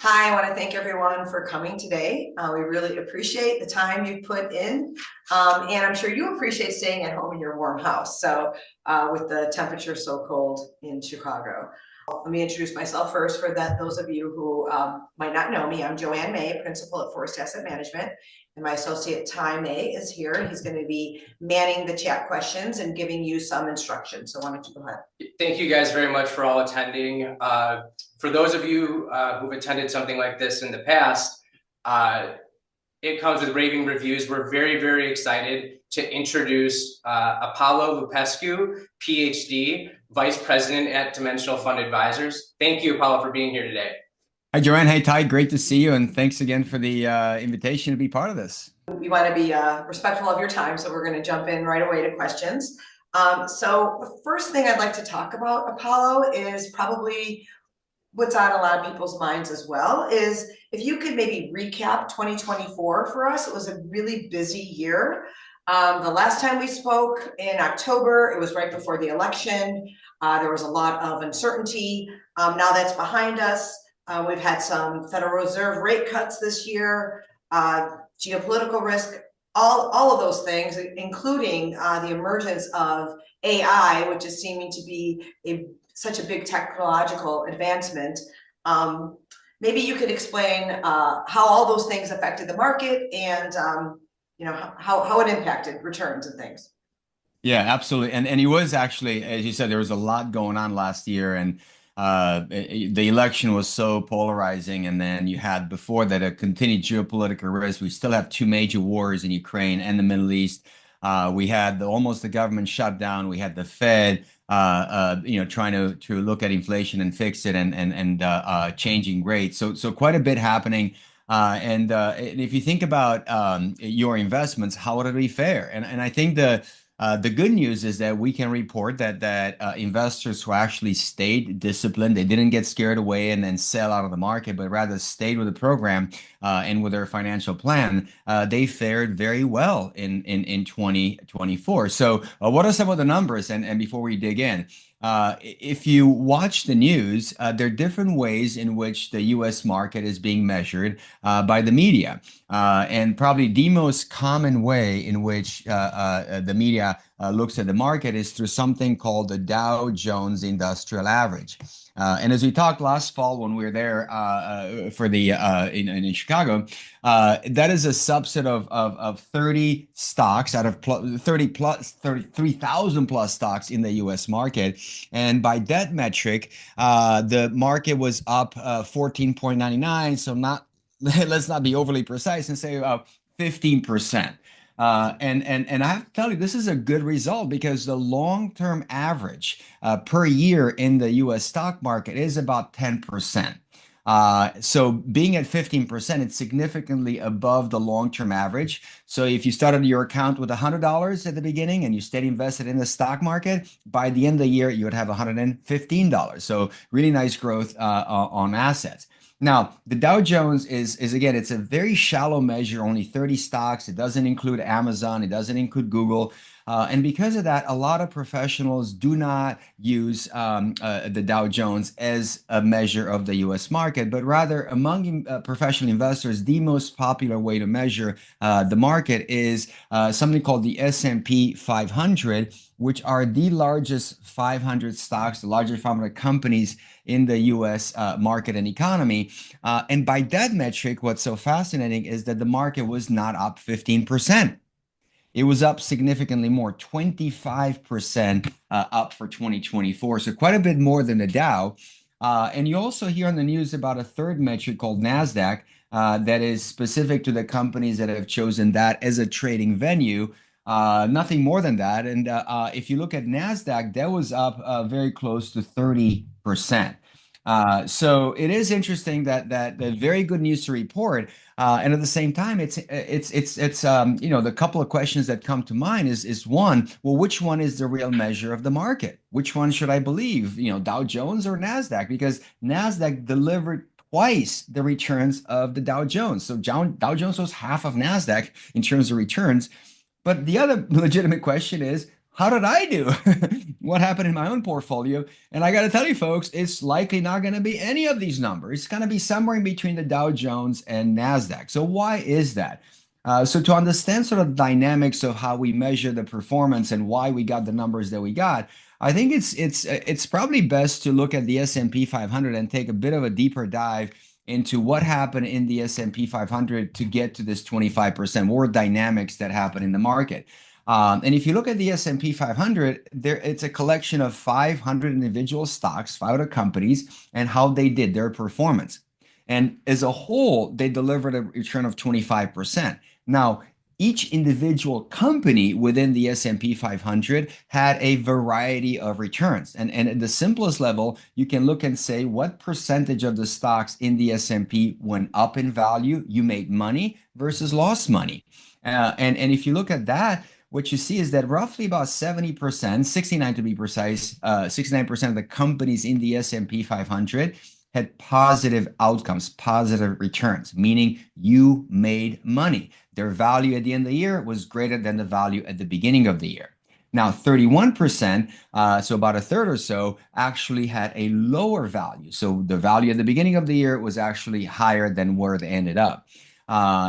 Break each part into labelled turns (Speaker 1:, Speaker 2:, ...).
Speaker 1: Hi, I want to thank everyone for coming today. We really appreciate the time you've put in. And I'm sure you appreciate staying at home in your warm house. With the temperature so cold in Chicago. Let me introduce myself first for those of you who might not know me. I'm Joanne May, principal at Forest Asset Management, and my associate Ty May is here, and he's going to be manning the chat questions and giving you some instruction. So why don't you go ahead?
Speaker 2: Thank you guys very much for all attending. For those of you who've attended something like this in the past, it comes with raving reviews. We're very, very excited to introduce Apollo Lupescu, PhD, Vice President at Dimensional Fund Advisors. Thank you, Apollo, for being here today.
Speaker 3: Hi, Joanne. Hey, Ty. Great to see you, and thanks again for the invitation to be part of this.
Speaker 1: We want to be respectful of your time, so we're going to jump in right away to questions. So the first thing I'd like to talk about, Apollo, is probably what's on a lot of people's minds as well, is if you could maybe recap 2024 for us. It was a really busy year. The last time we spoke in October, it was right before the election. There was a lot of uncertainty. Now that's behind us. We've had some Federal Reserve rate cuts this year, geopolitical risk, all of those things, including the emergence of AI, which is seeming to be such a big technological advancement. Maybe you could explain how all those things affected the market and how it impacted returns and things.
Speaker 3: Yeah, absolutely. And it was actually, as you said, there was a lot going on last year, and the election was so polarizing. And then you had before that a continued geopolitical risk. We still have two major wars in Ukraine and the Middle East. We had almost the government shutdown. We had the Fed, trying to look at inflation and fix it, and changing rates. So quite a bit happening. And if you think about your investments, how would it be fair? And I think the good news is that we can report that investors who actually stayed disciplined, they didn't get scared away and then sell out of the market, but rather stayed with the program and with their financial plan, they fared very well in 2024. So what are some of the numbers? And before we dig in, if you watch the news, there are different ways in which the US market is being measured by the media. And probably the most common way in which the media looks at the market is through something called the Dow Jones Industrial Average. And as we talked last fall when we were there for the in Chicago, that is a subset of 30 stocks out of 33,000 plus stocks in the U.S. market. And by that metric, the market was up 14.99. So let's not be overly precise and say about 15%. And I have to tell you, this is a good result because the long-term average per year in the U.S. stock market is about 10%. So being at 15%, it's significantly above the long-term average. So if you started your account with $100 at the beginning and you stayed invested in the stock market, by the end of the year, you would have $115. So really nice growth on assets. Now, the Dow Jones is again, it's a very shallow measure, only 30 stocks. It doesn't include Amazon. It doesn't include Google. And because of that, a lot of professionals do not use the Dow Jones as a measure of the US market, but rather among professional investors, the most popular way to measure the market is something called the S&P 500, which are the largest 500 stocks, the largest 500 companies in the US market and economy. And by that metric, what's so fascinating is that the market was not up 15%. It was up significantly more, 25% up for 2024. So quite a bit more than the Dow. And you also hear on the news about a third metric called NASDAQ that is specific to the companies that have chosen that as a trading venue. Nothing more than that. And if you look at NASDAQ, that was up very close to 30%. So it is interesting that very good news to report. And at the same time, it's the couple of questions that come to mind is one, well, which one is the real measure of the market? Which one should I believe? Dow Jones or NASDAQ? Because NASDAQ delivered twice the returns of the Dow Jones. So Dow Jones was half of NASDAQ in terms of returns. But the other legitimate question is, how did I do? What happened in my own portfolio? And I got to tell you, folks, it's likely not going to be any of these numbers. It's going to be somewhere in between the Dow Jones and NASDAQ. So why is that? So to understand sort of dynamics of how we measure the performance and why we got the numbers that we got, I think it's probably best to look at the S&P 500 and take a bit of a deeper dive into what happened in the S&P 500 to get to this 25%, more dynamics that happen in the market. And if you look at the S&P 500, it's a collection of 500 individual stocks, 500 companies, and how they did their performance. And as a whole, they delivered a return of 25%. Now, each individual company within the S&P 500 had a variety of returns. And at the simplest level, you can look and say what percentage of the stocks in the S&P went up in value, you made money versus lost money. And if you look at that, what you see is that roughly about 70%, 69 to be precise, 69% of the companies in the S&P 500 had positive outcomes, positive returns, meaning you made money. Their value at the end of the year was greater than the value at the beginning of the year. Now, 31%, so about a third or so, actually had a lower value. So the value at the beginning of the year was actually higher than where they ended up.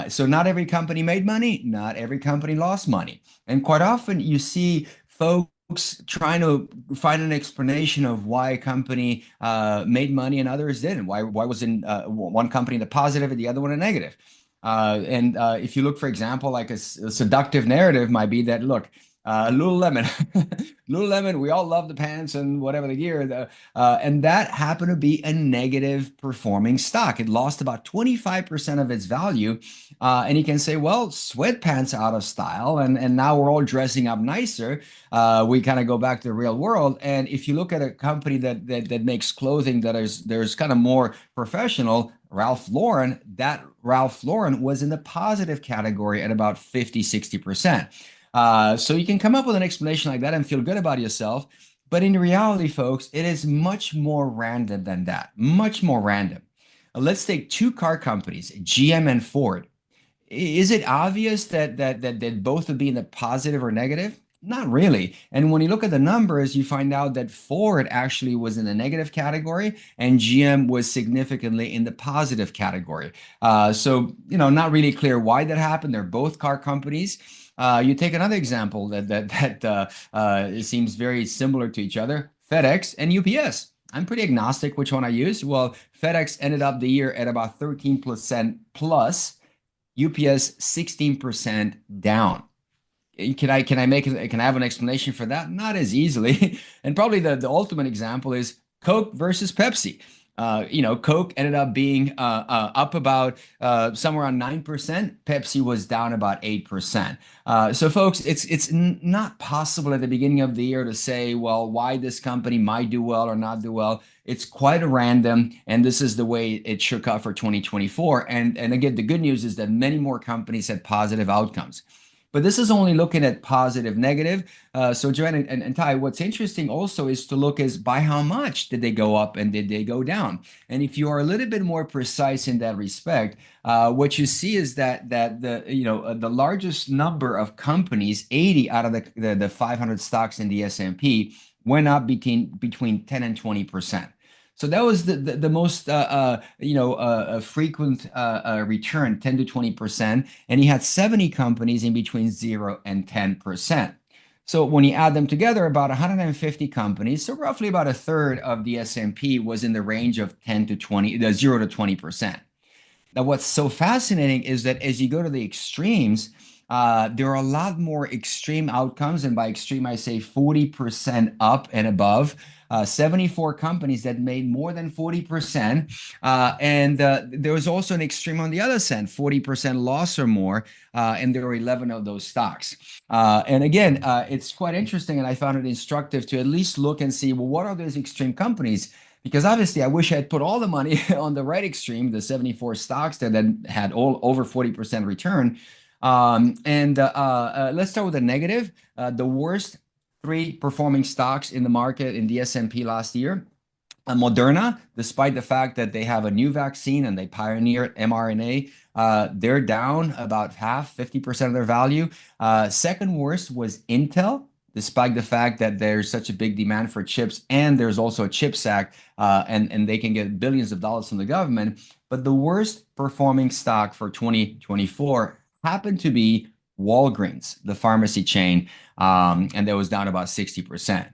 Speaker 3: So not every company made money, not every company lost money. And quite often you see folks trying to find an explanation of why a company made money and others didn't. Why was in one company the positive and the other one a negative? And if you look, for example, like a seductive narrative might be that, look, Lululemon, Lululemon, we all love the pants and whatever the gear, and that happened to be a negative performing stock. It lost about 25% of its value. And you can say, well, sweatpants are out of style, and now we're all dressing up nicer. We kind of go back to the real world. And if you look at a company that makes clothing there's kind of more professional, Ralph Lauren, that Ralph Lauren was in the positive category at about 50, 60%. So you can come up with an explanation like that and feel good about yourself. But in reality, folks, it is much more random than that, much more random. Let's take two car companies, GM and Ford. Is it obvious that both would be in the positive or negative? Not really. And when you look at the numbers, you find out that Ford actually was in the negative category and GM was significantly in the positive category. So, not really clear why that happened. They're both car companies. You take another example that seems very similar to each other, FedEx and UPS. I'm pretty agnostic which one I use. Well, FedEx ended up the year at about 13% plus, UPS 16% down. Can I have an explanation for that? Not as easily. And probably the ultimate example is Coke versus Pepsi. Coke ended up being up about somewhere around 9%. Pepsi was down about 8%. So folks, it's not possible at the beginning of the year to say, well, why this company might do well or not do well. It's quite random, and this is the way it shook out for 2024. And again, the good news is that many more companies had positive outcomes. But this is only looking at positive, negative. So Joanne and Ty, what's interesting also is to look as by how much did they go up and did they go down? And if you are a little bit more precise in that respect, what you see is that the largest number of companies, 80 out of the 500 stocks in the S&P, went up between 10 and 20%. So that was the most frequent return, 10 to 20%, and he had 70 companies in between 0 and 10%. So when you add them together, about 150 companies, so roughly about a third of the S&P was in the range of 0 to 20%. Now, what's so fascinating is that as you go to the extremes, there are a lot more extreme outcomes, and by extreme, I say 40% up and above. 74 companies that made more than 40%. And there was also an extreme on the other side, 40% loss or more, and there were 11 of those stocks. And again, it's quite interesting, and I found it instructive to at least look and see, well, what are those extreme companies? Because obviously, I wish I had put all the money on the right extreme, the 74 stocks that had all over 40% return. Let's start with the negative. The worst three performing stocks in the market in the S&P last year. Moderna, despite the fact that they have a new vaccine and they pioneered mRNA, they're down about half, 50% of their value. Second worst was Intel despite the fact that there's such a big demand for chips and there's also a CHIPS Act, and they can get billions of dollars from the government. But the worst performing stock for 2024 happened to be Walgreens, the pharmacy chain, and that was down about 60%.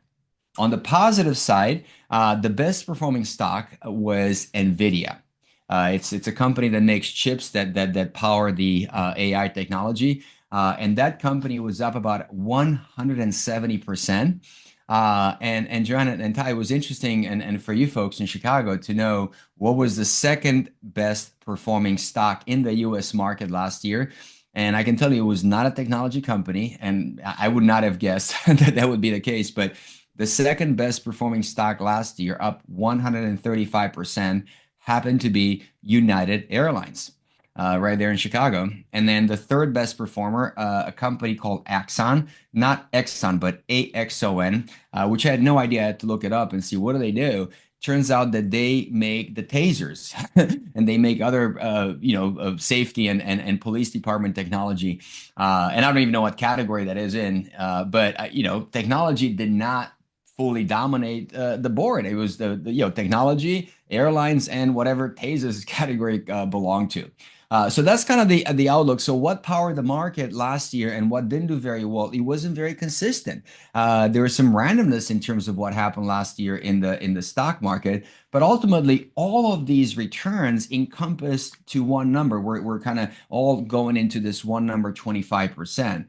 Speaker 3: On the positive side, the best performing stock was Nvidia. It's a company that makes chips that power the AI technology, and that company was up about 170%. And Joanna and Ty, it was interesting, and for you folks in Chicago to know what was the second best performing stock in the U.S. market last year. And I can tell you, it was not a technology company, and I would not have guessed that that would be the case. But the second best performing stock last year, up 135%, happened to be United Airlines, right there in Chicago. And then the third best performer, a company called Axon, not Exxon, but AXON, which I had no idea. I had to look it up and see what do they do. Turns out that they make the tasers and they make other, safety and police department technology. And I don't even know what category that is in, but technology did not fully dominate the board. It was the technology, airlines, and whatever tasers category belonged to. So that's kind of the outlook. So what powered the market last year and what didn't do very well? It wasn't very consistent. There was some randomness in terms of what happened last year in the stock market, but ultimately all of these returns encompassed to one number. We're kind of all going into this one number, 25%.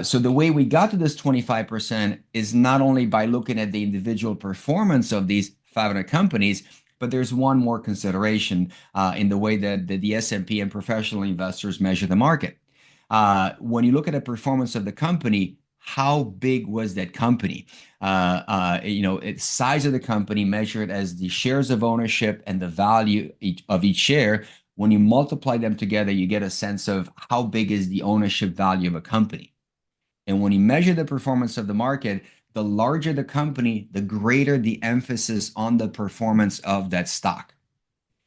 Speaker 3: So the way we got to this 25% is not only by looking at the individual performance of these 500 companies, but there's one more consideration in the way that the S&P and professional investors measure the market. When you look at the performance of the company, how big was that company? Its size of the company measured as the shares of ownership and the value of each share. When you multiply them together, you get a sense of how big is the ownership value of a company. And when you measure the performance of the market, the larger the company, the greater the emphasis on the performance of that stock.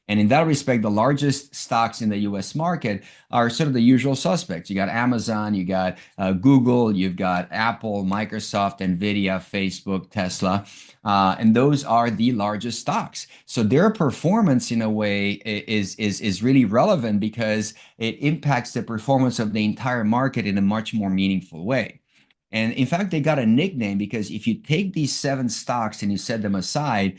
Speaker 3: And in that respect, the largest stocks in the US market are sort of the usual suspects. You got Amazon, you got Google, you've got Apple, Microsoft, Nvidia, Facebook, Tesla. And those are the largest stocks. So their performance, in a way, is really relevant because it impacts the performance of the entire market in a much more meaningful way. And in fact, they got a nickname because if you take these 7 stocks and you set them aside,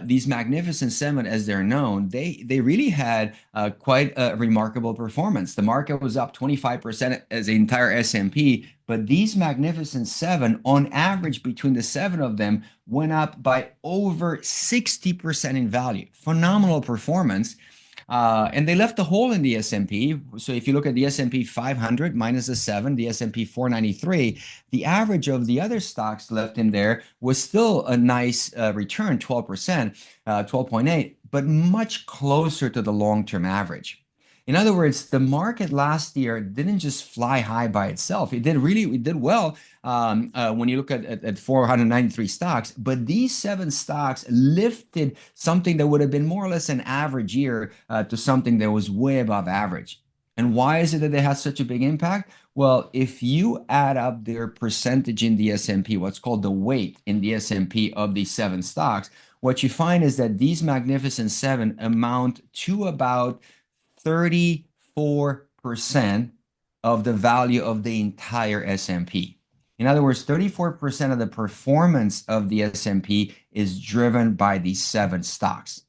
Speaker 3: these Magnificent Seven, as they're known, they really had quite a remarkable performance. The market was up 25% as the entire S&P, but these Magnificent Seven, on average, between the 7 of them, went up by over 60% in value. Phenomenal performance. And they left a hole in the S&P. So if you look at the S&P 500 minus the 7, the S&P 493, the average of the other stocks left in there was still a nice return, 12%, 12.8, but much closer to the long-term average. In other words, the market last year didn't just fly high by itself. It did well when you look at 493 stocks, but these 7 stocks lifted something that would have been more or less an average year to something that was way above average. And why is it that they had such a big impact? Well, if you add up their percentage in the S&P, what's called the weight in the S&P of these 7 stocks, what you find is that these Magnificent Seven amount to about 34% of the value of the entire S&P. In other words, 34% of the performance of the S&P is driven by these 7 stocks.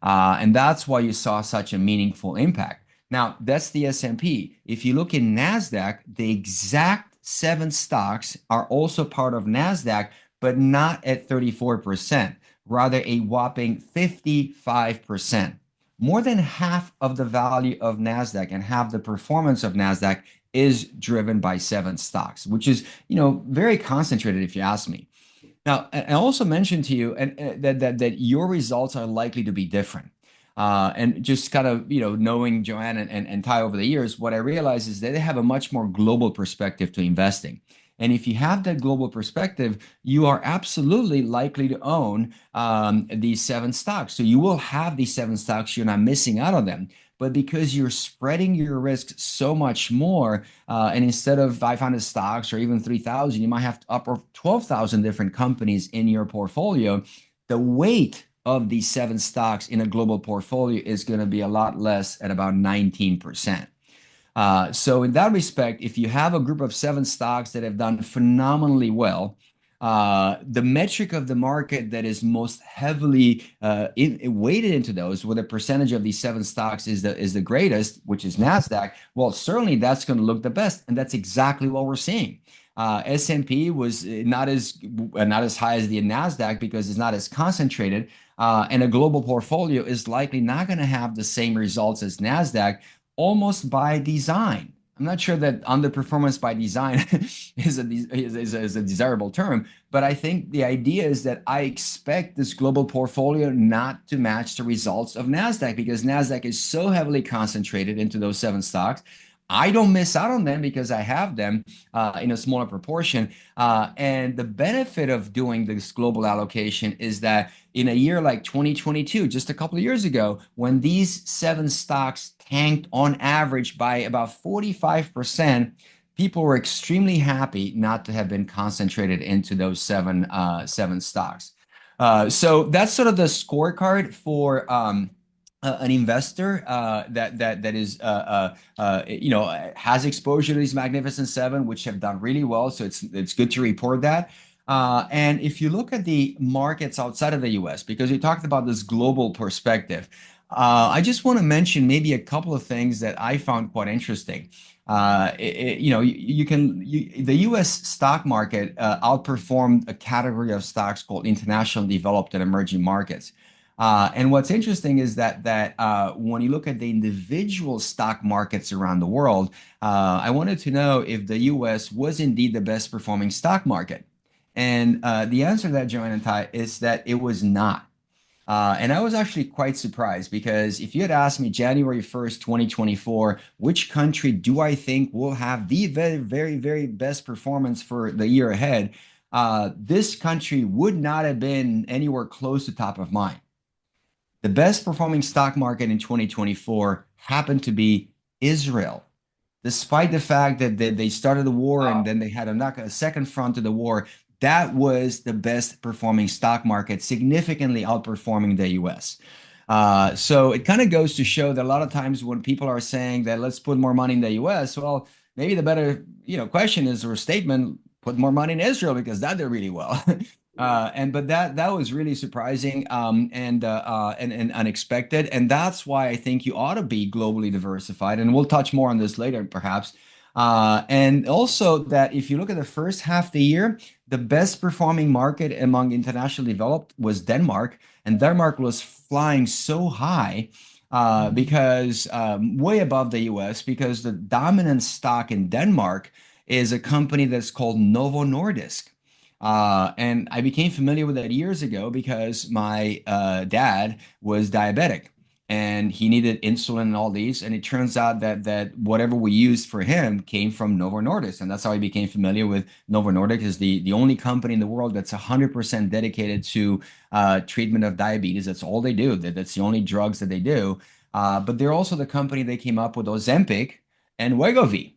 Speaker 3: And that's why you saw such a meaningful impact. Now, that's the S&P. If you look in NASDAQ, the exact 7 stocks are also part of NASDAQ, but not at 34%, rather a whopping 55%. More than half of the value of NASDAQ and half the performance of NASDAQ is driven by 7 stocks, which is, very concentrated if you ask me. Now, I also mentioned to you that your results are likely to be different. And just kind of, knowing Joanne and Ty over the years, what I realize is that they have a much more global perspective to investing. And if you have that global perspective, you are absolutely likely to own these 7 stocks. So you will have these 7 stocks. You're not missing out on them. but because you're spreading your risk so much more, and instead of 500 stocks or even 3,000, you might have up or 12,000 different companies in your portfolio. The weight of these 7 stocks in a global portfolio is going to be a lot less at about 19%. So in that respect, if you have a group of 7 stocks that have done phenomenally well, the metric of the market that is most heavily weighted into those, where the percentage of these 7 stocks is the greatest, which is Nasdaq. Well, certainly that's going to look the best, and that's exactly what we're seeing. S&P was not as high as the Nasdaq because it's not as concentrated, and a global portfolio is likely not going to have the same results as Nasdaq, almost by design. I'm not sure that underperformance by design is a desirable term, but I think the idea is that I expect this global portfolio not to match the results of Nasdaq because Nasdaq is so heavily concentrated into those 7 stocks. I don't miss out on them because I have them in a smaller proportion. And the benefit of doing this global allocation is that in a year like 2022, just a couple of years ago, when these 7 stocks tanked on average by about 45%, people were extremely happy not to have been concentrated into those seven stocks. So that's sort of the scorecard for an investor that is has exposure to these Magnificent Seven, which have done really well. So it's good to report that. And if you look at the markets outside of the U.S., because we talked about this global perspective, I just want to mention maybe a couple of things that I found quite interesting. The U.S. stock market outperformed a category of stocks called international developed and emerging markets. And what's interesting is that when you look at the individual stock markets around the world, I wanted to know if the U.S. was indeed the best performing stock market. And the answer to that, Joanne and Ty, is that it was not. And I was actually quite surprised because if you had asked me January 1st, 2024, which country do I think will have the very, very, very best performance for the year ahead, this country would not have been anywhere close to top of mind. The best performing stock market in 2024 happened to be Israel, despite the fact that they started the war and then they had a second front to the war. That was the best performing stock market, significantly outperforming the US. So it kind of goes to show that a lot of times when people are saying that let's put more money in the US, well, maybe the better question is or statement, put more money in Israel because that did really well. But that was really surprising and unexpected, and that's why I think you ought to be globally diversified. And we'll touch more on this later, perhaps. And also that if you look at the first half of the year, the best performing market among internationally developed was Denmark, and Denmark was flying so high because way above the U.S. because the dominant stock in Denmark is a company that's called Novo Nordisk. And I became familiar with that years ago because my dad was diabetic and he needed insulin and all these. And it turns out that whatever we used for him came from Novo Nordisk. And that's how I became familiar with Novo Nordisk is the only company in the world that's 100% dedicated to treatment of diabetes. That's all they do. That's the only drugs that they do. But they're also the company that came up with Ozempic and Wegovy.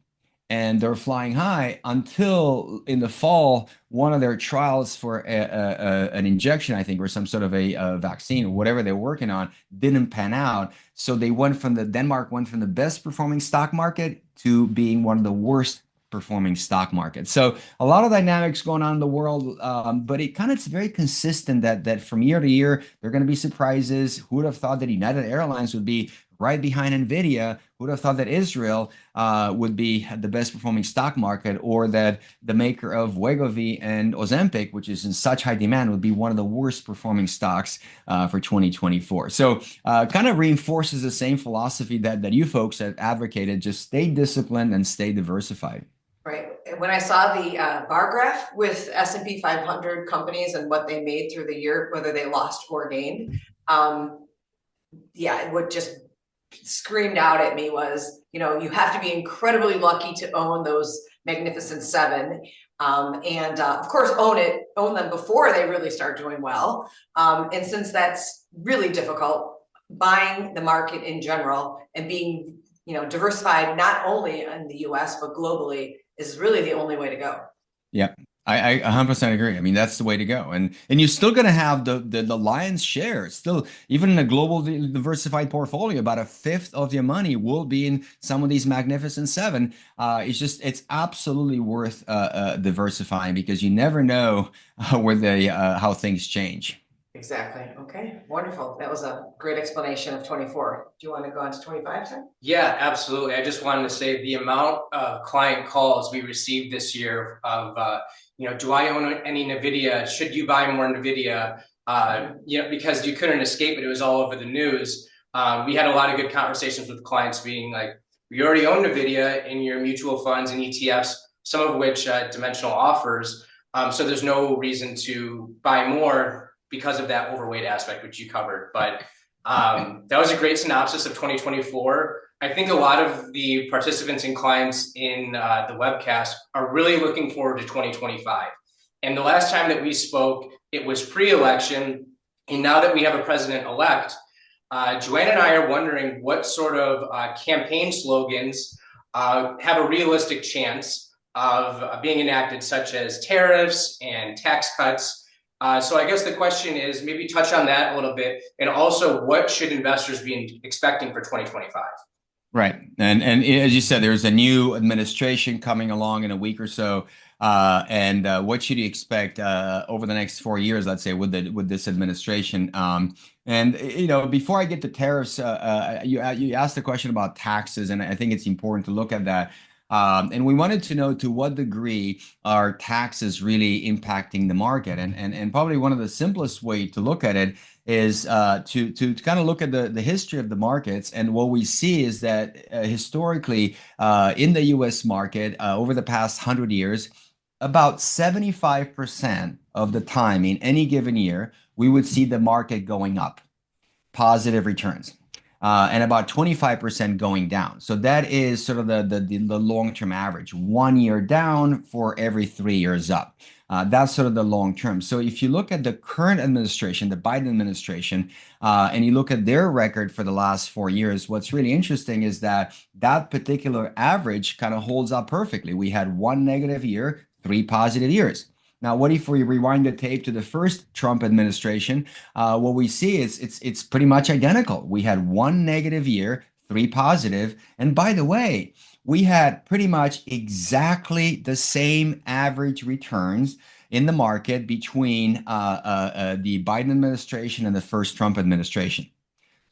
Speaker 3: And they're flying high until in the fall, one of their trials for an injection, I think, or some sort of a vaccine or whatever they're working on, didn't pan out. So Denmark went from the best performing stock market to being one of the worst performing stock markets. So a lot of dynamics going on in the world, but it's very consistent that from year to year, there are going to be surprises. Who would have thought that United Airlines would be right behind NVIDIA? Who would have thought that Israel would be the best performing stock market, or that the maker of Wegovy and Ozempic, which is in such high demand, would be one of the worst performing stocks for 2024. So kind of reinforces the same philosophy that you folks have advocated, just stay disciplined and stay diversified.
Speaker 1: Right. When I saw the bar graph with S&P 500 companies and what they made through the year, whether they lost or gained, it would just screamed out at me was, you have to be incredibly lucky to own those Magnificent Seven. And of course, own them before they really start doing well. And since that's really difficult, buying the market in general and being, diversified not only in the US, but globally is really the only way to go.
Speaker 3: Yeah, I 100% agree. I mean, that's the way to go. And you're still going to have the lion's share. Still, even in a global diversified portfolio, about a fifth of your money will be in some of these magnificent seven. It's absolutely worth diversifying because you never know how things change.
Speaker 1: Exactly. Okay, wonderful. That was a great explanation of 24. Do you want to go on to 25, Tim?
Speaker 2: Yeah, absolutely. I just wanted to say the amount of client calls we received this year of, do I own any NVIDIA? Should you buy more NVIDIA? Because you couldn't escape it. It was all over the news. We had a lot of good conversations with clients being like, we already own NVIDIA in your mutual funds and ETFs, some of which Dimensional offers. So there's no reason to buy more because of that overweight aspect, which you covered. But that was a great synopsis of 2024. I think a lot of the participants and clients in the webcast are really looking forward to 2025. And the last time that we spoke, it was pre-election. And now that we have a president-elect, Joanne and I are wondering what sort of campaign slogans have a realistic chance of being enacted, such as tariffs and tax cuts. So I guess the question is maybe touch on that a little bit, and also what should investors be expecting for 2025?
Speaker 3: Right. And as you said, there's a new administration coming along in a week or so. And what should you expect over the next 4 years, let's say, with this administration? Before I get to tariffs, you asked the question about taxes, and I think it's important to look at that. And we wanted to know to what degree are taxes really impacting the market. And probably one of the simplest way to look at it is to kind of look at the history of the markets. And what we see is that historically in the US market over the past 100 years, about 75% of the time in any given year, we would see the market going up, positive returns. And about 25% going down. So that is sort of the long-term average. 1 year down for every 3 years up. That's sort of the long term. So if you look at the current administration, the Biden administration, and you look at their record for the last 4 years, what's really interesting is that particular average kind of holds up perfectly. We had 1 negative year, 3 positive years. Now, what if we rewind the tape to the first Trump administration? What we see is it's pretty much identical. We had 1 negative year, 3 positive. And by the way, we had pretty much exactly the same average returns in the market between the Biden administration and the first Trump administration.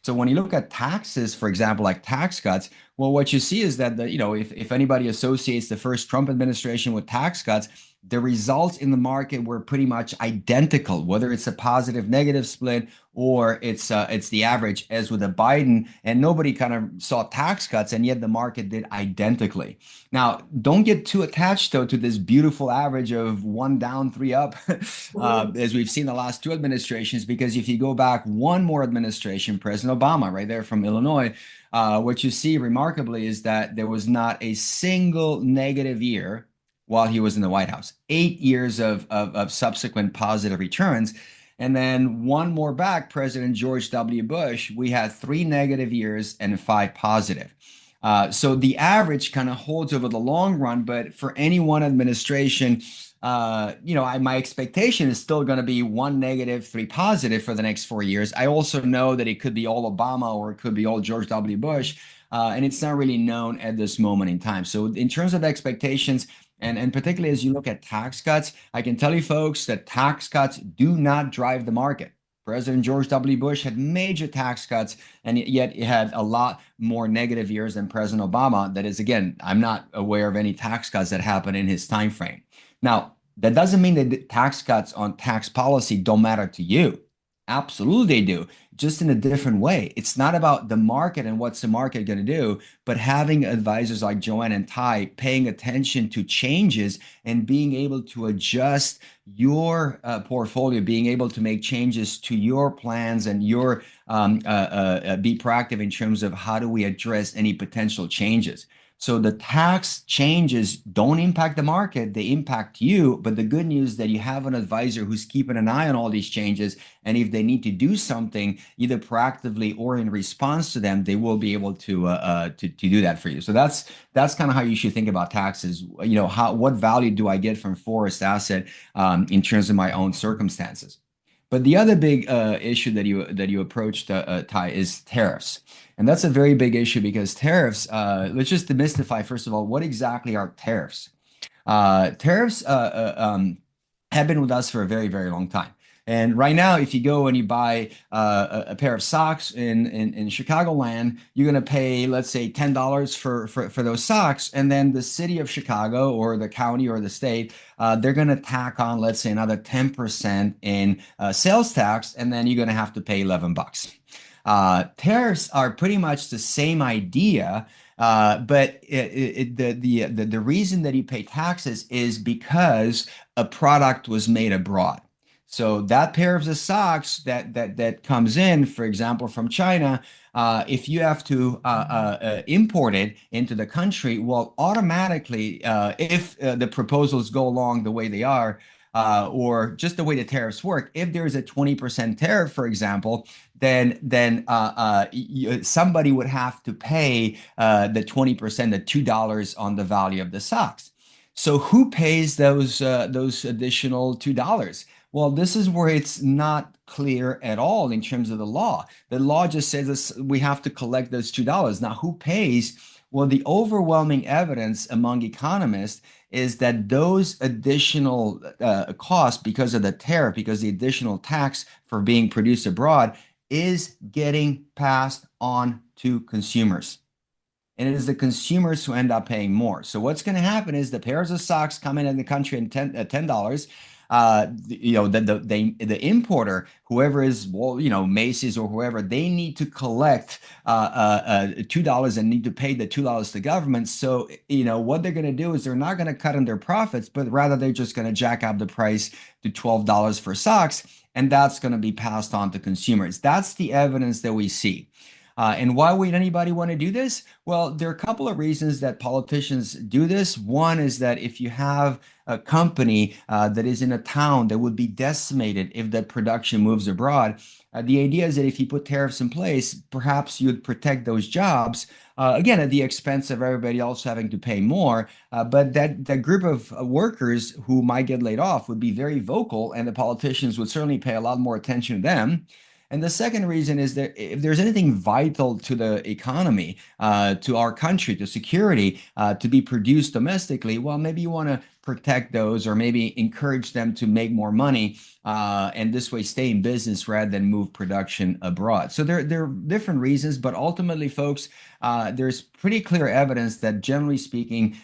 Speaker 3: So when you look at taxes, for example, like tax cuts, well, what you see is that if anybody associates the first Trump administration with tax cuts, the results in the market were pretty much identical, whether it's a positive negative split or it's the average as with the Biden, and nobody kind of saw tax cuts, and yet the market did identically. Now, don't get too attached though to this beautiful average of 1 down, 3 up, as we've seen the last 2 administrations, because if you go back one more administration, President Obama, right there from Illinois, what you see remarkably is that there was not a single negative year while he was in the White House. 8 years of subsequent positive returns. And then one more back, President George W. Bush, we had 3 negative years and 5 positive. So the average kind of holds over the long run, but for any one administration, my expectation is still going to be 1 negative, 3 positive for the next 4 years. I also know that it could be all Obama or it could be all George W. Bush, and it's not really known at this moment in time. So in terms of expectations, and particularly as you look at tax cuts, I can tell you folks that tax cuts do not drive the market. President George W. Bush had major tax cuts, and yet he had a lot more negative years than President Obama. That is, again, I'm not aware of any tax cuts that happened in his time frame. Now, that doesn't mean that the tax cuts on tax policy don't matter to you. Absolutely they do, just in a different way. It's not about the market and what's the market going to do, but having advisors like Joanne and Ty paying attention to changes and being able to adjust your portfolio, being able to make changes to your plans and your be proactive in terms of how do we address any potential changes. So the tax changes don't impact the market, they impact you. But the good news is that you have an advisor who's keeping an eye on all these changes. And if they need to do something, either proactively or in response to them, they will be able to do that for you. So that's kind of how you should think about taxes. What value do I get from forest asset in terms of my own circumstances? But the other big issue that you approached, Ty, is tariffs, and that's a very big issue because tariffs. Let's just demystify first of all what exactly are tariffs. Tariffs have been with us for a very, very long time. And right now, if you go and you buy a pair of socks in Chicagoland, you're going to pay, let's say, $10 for those socks. And then the city of Chicago or the county or the state, they're going to tack on, let's say, another 10% in sales tax. And then you're going to have to pay 11 bucks. Tariffs are pretty much the same idea, but the reason that you pay taxes is because a product was made abroad. So that pair of the socks that comes in, for example, from China, if you have to import it into the country, well, automatically, if the proposals go along the way they are, or just the way the tariffs work, if there is a 20% tariff, for example, then somebody would have to pay the 20%, the $2 on the value of the socks. So who pays those additional $2? Well, this is where it's not clear at all in terms of the law. The law just says we have to collect those $2. Now, who pays? Well, the overwhelming evidence among economists is that those additional costs because of the tariff, because the additional tax for being produced abroad is getting passed on to consumers. And it is the consumers who end up paying more. So what's going to happen is the pairs of socks come in the country at $10. The importer, whoever is, well, Macy's or whoever, they need to collect $2 and need to pay the $2 to the government. So what they're going to do is they're not going to cut in their profits, but rather they're just going to jack up the price to $12 for socks, and that's going to be passed on to consumers. That's the evidence that we see. And why would anybody want to do this? Well, there are a couple of reasons that politicians do this. One is that if you have a company that is in a town that would be decimated if that production moves abroad, the idea is that if you put tariffs in place, perhaps you'd protect those jobs, again, at the expense of everybody else having to pay more. But that group of workers who might get laid off would be very vocal, and the politicians would certainly pay a lot more attention to them. And the second reason is that if there's anything vital to the economy, to our country, to security, to be produced domestically, well, maybe you want to protect those or maybe encourage them to make more money and this way stay in business rather than move production abroad. So there are different reasons, but ultimately, folks, there's pretty clear evidence that generally speaking,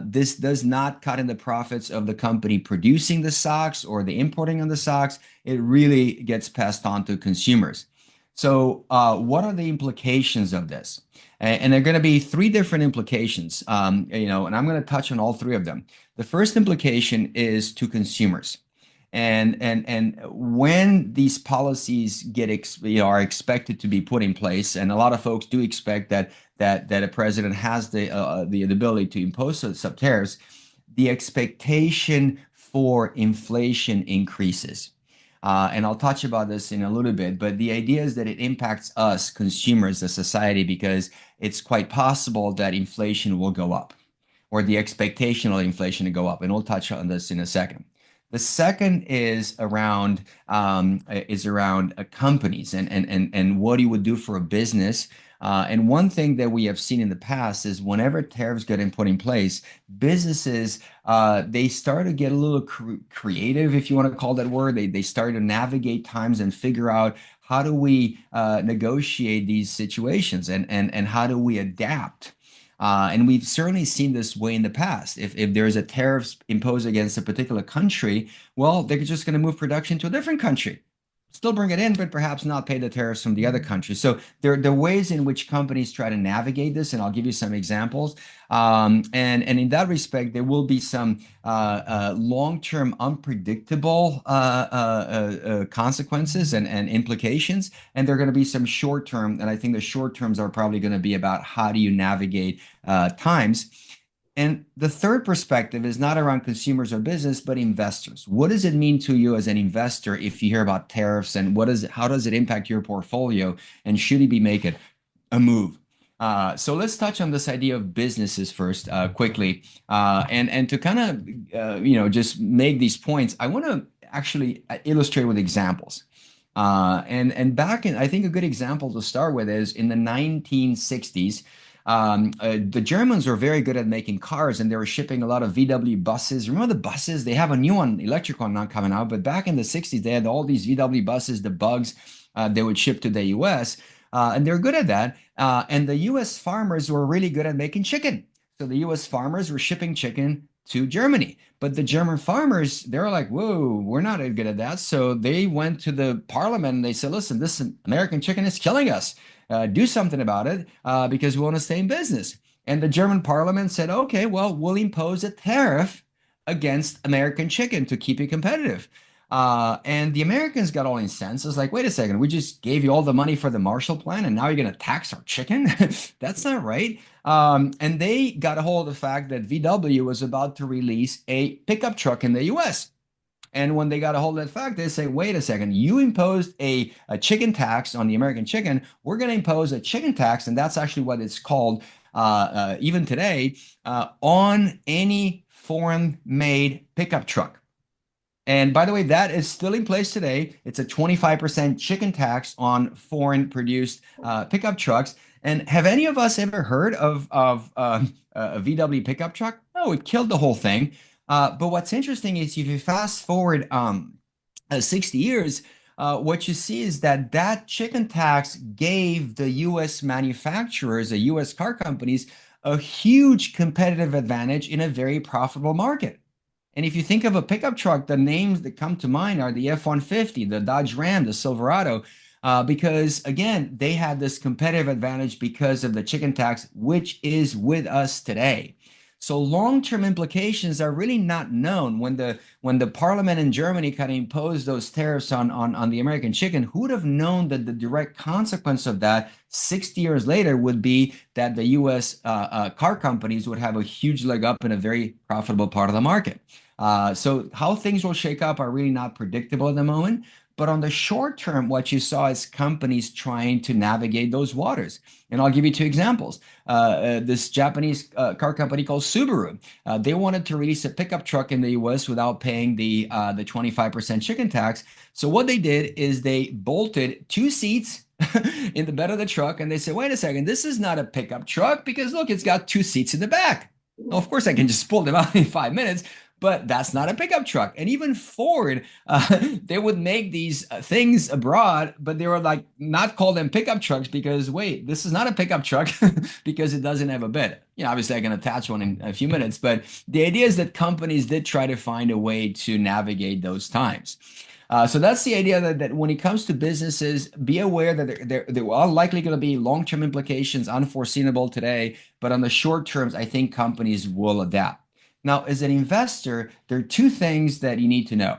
Speaker 3: this does not cut in the profits of the company producing the socks or the importing of the socks. It really gets passed on to consumers. So what are the implications of this? And there are going to be three different implications, and I'm going to touch on all three of them. The first implication is to consumers. And when these policies are expected to be put in place, and a lot of folks do expect that a president has the ability to impose some tariffs, the expectation for inflation increases. And I'll touch about this in a little bit, but the idea is that it impacts us consumers, the society, because it's quite possible that inflation will go up, or the expectation of inflation to go up. And we'll touch on this in a second. The second is around companies and what you would do for a business. And one thing that we have seen in the past is whenever tariffs get put in place, businesses they start to get a little creative, if you want to call that word. They start to navigate times and figure out how do we negotiate these situations and how do we adapt. And we've certainly seen this way in the past. If there's a tariff imposed against a particular country, well, they're just going to move production to a different country. Still bring it in, but perhaps not pay the tariffs from the other country. So there are ways in which companies try to navigate this, and I'll give you some examples. And in that respect, there will be some long-term unpredictable consequences and implications, and there are going to be some short-term, and I think the short terms are probably going to be about how do you navigate times. And the third perspective is not around consumers or business, but investors. What does it mean to you as an investor if you hear about tariffs, and how does it impact your portfolio? And should you be making a move? So let's touch on this idea of businesses first, quickly, and to kind of just make these points. I want to actually illustrate with examples. And back in, I think a good example to start with is in the 1960s. The Germans were very good at making cars, and they were shipping a lot of VW buses. Remember the buses? They have a new one, electric one, not coming out, but back in the 60s, they had all these VW buses, the bugs, they would ship to the US, and they're good at that. And the US farmers were really good at making chicken. So the US farmers were shipping chicken to Germany. But the German farmers, they're like, whoa, we're not good at that. So they went to the parliament and they said, listen, this American chicken is killing us. Do something about it, because we want to stay in business. And the German parliament said, okay, well, we'll impose a tariff against American chicken to keep it competitive. And the Americans got all incensed. It's like, wait a second, we just gave you all the money for the Marshall Plan, and now you're going to tax our chicken? That's not right. And they got a hold of the fact that VW was about to release a pickup truck in the US. And when they got a hold of that fact, they say, wait a second, you imposed a chicken tax on the American chicken. We're going to impose a chicken tax, and that's actually what it's called even today, on any foreign-made pickup truck. And by the way, that is still in place today. It's a 25% chicken tax on foreign-produced pickup trucks. And have any of us ever heard of a VW pickup truck? No, it killed the whole thing. But what's interesting is if you fast forward 60 years, what you see is that that chicken tax gave the U.S. manufacturers, the U.S. car companies, a huge competitive advantage in a very profitable market. And if you think of a pickup truck, the names that come to mind are the F-150, the Dodge Ram, the Silverado, because again, they had this competitive advantage because of the chicken tax, which is with us today. So long-term implications are really not known. When the parliament in Germany kind of imposed those tariffs on the American chicken, who would have known that the direct consequence of that 60 years later would be that the U.S. Car companies would have a huge leg up in a very profitable part of the market. So how things will shake up are really not predictable at the moment. But on the short term, what you saw is companies trying to navigate those waters. And I'll give you two examples. This Japanese car company called Subaru, they wanted to release a pickup truck in the US without paying the 25% chicken tax. So what they did is they bolted two seats in the bed of the truck, and they said, wait a second, this is not a pickup truck because look, it's got two seats in the back. Well, of course, I can just pull them out in 5 minutes, but that's not a pickup truck. And even Ford, they would make these things abroad, but they were like, not call them pickup trucks because wait, this is not a pickup truck because it doesn't have a bed. You know, obviously I can attach one in a few minutes, but the idea is that companies did try to find a way to navigate those times. So that's the idea that when it comes to businesses, be aware that there are likely going to be long-term implications, unforeseeable today, but on the short terms, I think companies will adapt. Now, as an investor, there are two things that you need to know.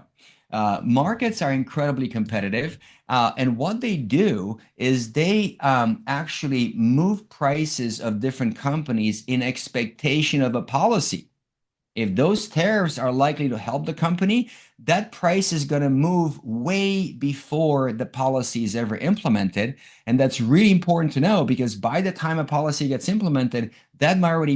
Speaker 3: Markets are incredibly competitive, and what they do is they actually move prices of different companies in expectation of a policy. If those tariffs are likely to help the company, that price is going to move way before the policy is ever implemented. And that's really important to know because by the time a policy gets implemented, that might already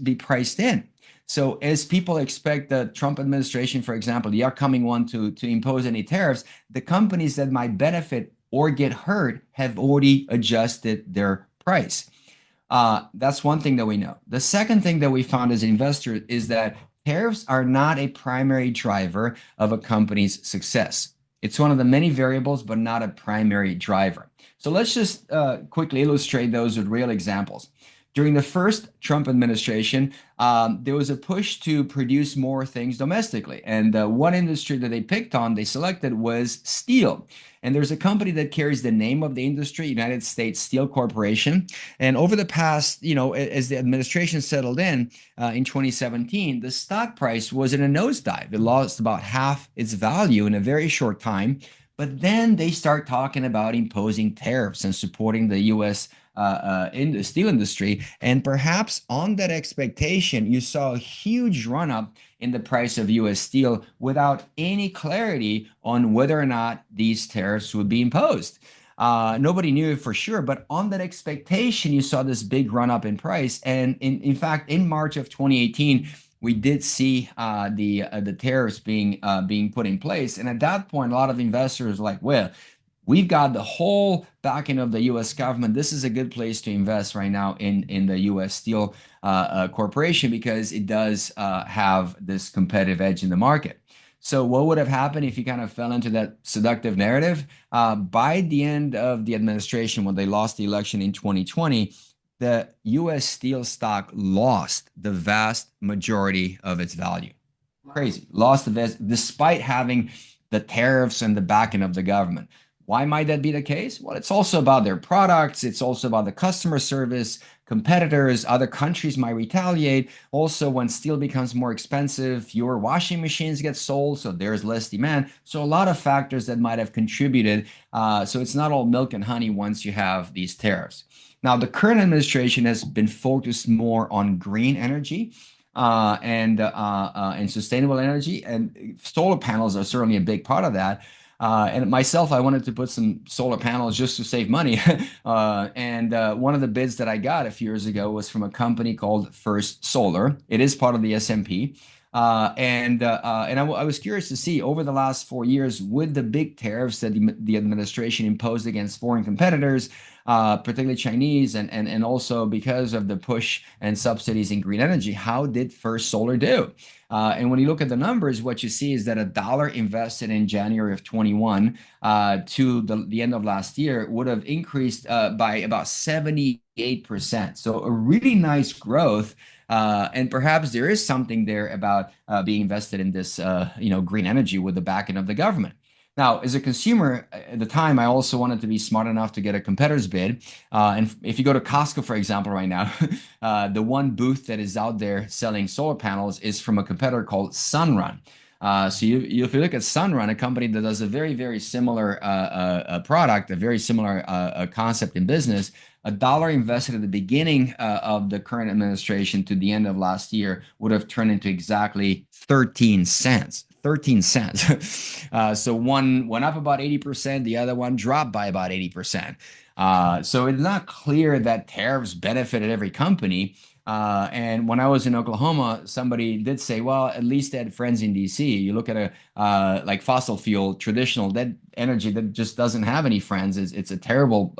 Speaker 3: be priced in. So as people expect the Trump administration, for example, the upcoming one to impose any tariffs, the companies that might benefit or get hurt have already adjusted their price. That's one thing that we know. The second thing that we found as investors is that tariffs are not a primary driver of a company's success. It's one of the many variables, but not a primary driver. So let's just quickly illustrate those with real examples. During the first Trump administration, there was a push to produce more things domestically. And one industry that they picked on, they selected was steel. And there's a company that carries the name of the industry, United States Steel Corporation. And over the past, as the administration settled in 2017, the stock price was in a nosedive. It lost about half its value in a very short time. But then they start talking about imposing tariffs and supporting the U.S. in the steel industry. And perhaps on that expectation, you saw a huge run up in the price of US steel without any clarity on whether or not these tariffs would be imposed. Nobody knew it for sure, but on that expectation, you saw this big run up in price. And in fact, in March of 2018, we did see the tariffs being put in place. And at that point, a lot of investors were like, well, we've got the whole backing of the U.S. government. This is a good place to invest right now in the U.S. Steel Corporation because it does have this competitive edge in the market. So what would have happened if you kind of fell into that seductive narrative? By the end of the administration, when they lost the election in 2020, the U.S. steel stock lost the vast majority of its value. Crazy. Lost the vast, despite having the tariffs and the backing of the government. Why might that be the case? Well, it's also about their products. It's also about the customer service, competitors, other countries might retaliate. Also, when steel becomes more expensive, fewer washing machines get sold, so there's less demand. So a lot of factors that might have contributed. So it's not all milk and honey once you have these tariffs. Now, the current administration has been focused more on green energy and sustainable energy, and solar panels are certainly a big part of that. And myself, I wanted to put some solar panels just to save money. And one of the bids that I got a few years ago was from a company called First Solar. It is part of the S&P. I was curious to see over the last 4 years, with the big tariffs that the administration imposed against foreign competitors, particularly Chinese, and also because of the push and subsidies in green energy, how did First Solar do? And when you look at the numbers, what you see is that a dollar invested in January of 21 to the end of last year would have increased by about 78%. So a really nice growth. And perhaps there is something there about being invested in this, green energy with the backing of the government. Now, as a consumer at the time, I also wanted to be smart enough to get a competitor's bid. And if you go to Costco, for example, right now, the one booth that is out there selling solar panels is from a competitor called Sunrun. So if you look at Sunrun, a company that does a very, very similar product, a very similar concept in business, a dollar invested at the beginning of the current administration to the end of last year would have turned into exactly 13 cents. 13 cents. So one went up about 80%, the other one dropped by about 80%. So it's not clear that tariffs benefited every company. And when I was in Oklahoma, somebody did say, well, at least they had friends in DC. You look at like fossil fuel, traditional, that energy that just doesn't have any friends. It's a terrible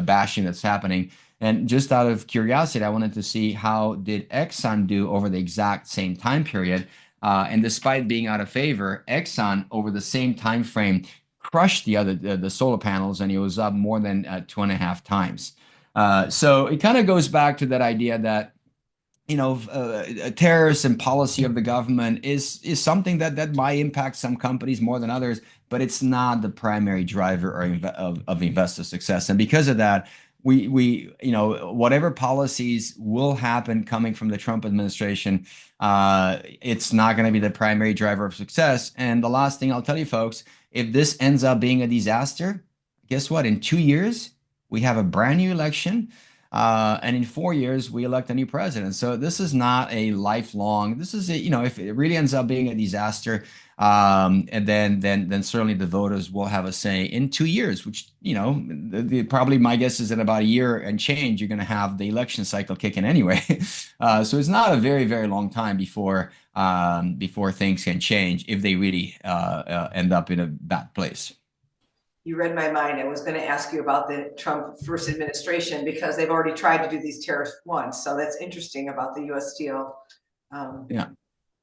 Speaker 3: bashing that's happening. And just out of curiosity, I wanted to see how did Exxon do over the exact same time period. And despite being out of favor, Exxon over the same time frame crushed the solar panels, and it was up more than 2.5 times. So it kind of goes back to that idea that tariffs and policy of the government is something that might impact some companies more than others, but it's not the primary driver of investor success. And because of that, we whatever policies will happen coming from the Trump administration, it's not going to be the primary driver of success. And the last thing I'll tell you, folks, if this ends up being a disaster, guess what? In 2 years, we have a brand new election. And in 4 years, we elect a new president. So this is not a lifelong. This is if it really ends up being a disaster, and then certainly the voters will have a say in 2 years. Which probably my guess is that about a year and change, you're going to have the election cycle kicking anyway. So it's not a very, very long time before things can change if they really end up in a bad place.
Speaker 1: You read my mind. I was going to ask you about the Trump first administration because they've already tried to do these tariffs once. So that's interesting about the U.S. steel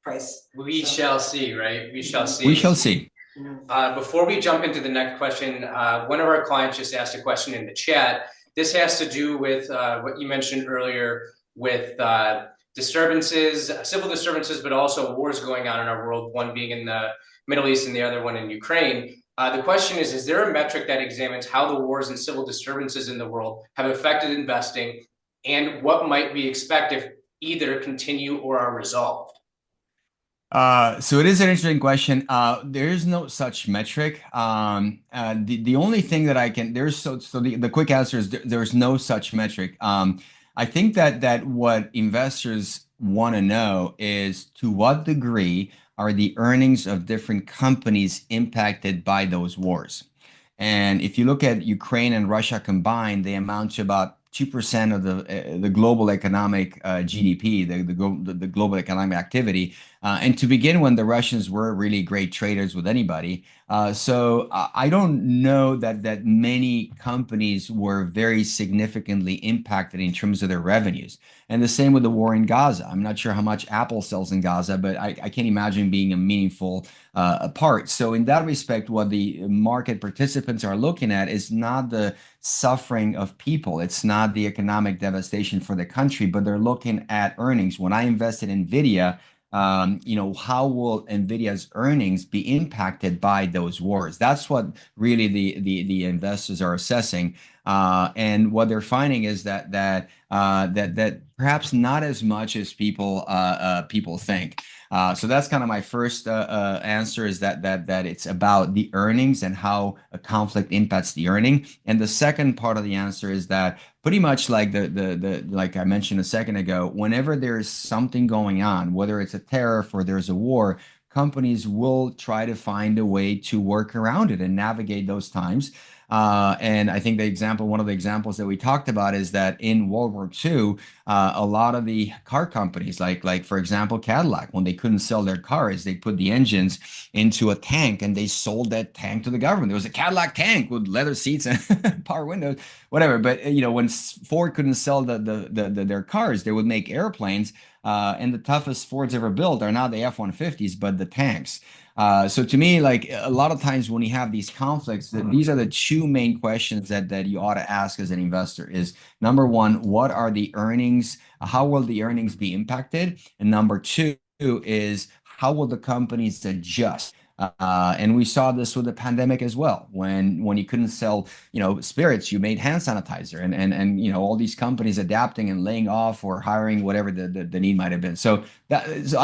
Speaker 1: price.
Speaker 2: We shall see, right? We shall see.
Speaker 3: We shall see.
Speaker 2: Before we jump into the next question, one of our clients just asked a question in the chat. This has to do with what you mentioned earlier with disturbances, civil disturbances, but also wars going on in our world, one being in the Middle East and the other one in Ukraine. The question is there a metric that examines how the wars and civil disturbances in the world have affected investing, and what might we expect if either continue or are resolved?
Speaker 3: So it is an interesting question. There is no such metric. The only thing that I can there's so the quick answer is there's no such metric. I think that what investors want to know is to what degree are the earnings of different companies impacted by those wars. And if you look at Ukraine and Russia combined, they amount to about 2% of the global economic GDP, the global economic activity. And to begin, when the Russians were really great traders with anybody, so I don't know that many companies were very significantly impacted in terms of their revenues. And the same with the war in Gaza. I'm not sure how much Apple sells in Gaza, but I can't imagine being a meaningful part. So in that respect, what the market participants are looking at is not the suffering of people. It's not the economic devastation for the country, but they're looking at earnings. When I invested in Nvidia, how will Nvidia's earnings be impacted by those wars? That's what really the investors are assessing. And what they're finding is that perhaps not as much as people think. So that's kind of my first answer is that it's about the earnings and how a conflict impacts the earning. And the second part of the answer is that pretty much like the like I mentioned a second ago, whenever there's something going on, whether it's a tariff or there's a war, companies will try to find a way to work around it and navigate those times. And I think one of the examples that we talked about is that in World War II, a lot of the car companies, like for example, Cadillac, when they couldn't sell their cars, they put the engines into a tank and they sold that tank to the government. There was a Cadillac tank with leather seats and power windows, whatever. But when Ford couldn't sell their cars, they would make airplanes. And the toughest Fords ever built are not the F-150s, but the tanks. So to me, like a lot of times when you have these conflicts, these are the two main questions that you ought to ask as an investor is number one, what are the earnings? How will the earnings be impacted? And number two is how will the companies adjust? And we saw this with the pandemic as well. When you couldn't sell, spirits, you made hand sanitizer, and all these companies adapting and laying off or hiring whatever the need might have been. So that's